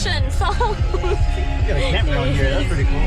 选送。You got a camera on here. That's pretty cool.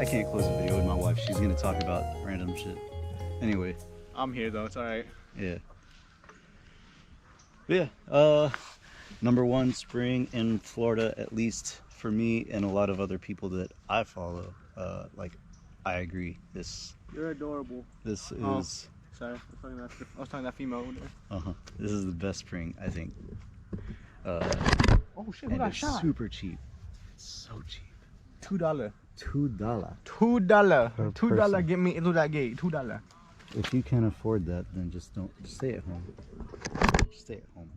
I can't close the video with my wife. She's gonna talk about random shit. Anyway. I'm here though, it's alright. Yeah. But yeah, #1 spring in Florida, at least for me and a lot of other people that I follow. Like, I agree. You're adorable. This is. Oh, sorry, I was talking to that female over there. This is the best spring, I think. Oh shit, who And got it's shot? super cheap. It's so cheap. $2. $2. $2. $2. person. Get me into that gate. $2. If you can't afford that, then just stay at home. Stay at home.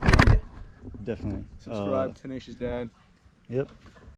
Yeah, definitely. Subscribe, Tenacious Dad. Yep.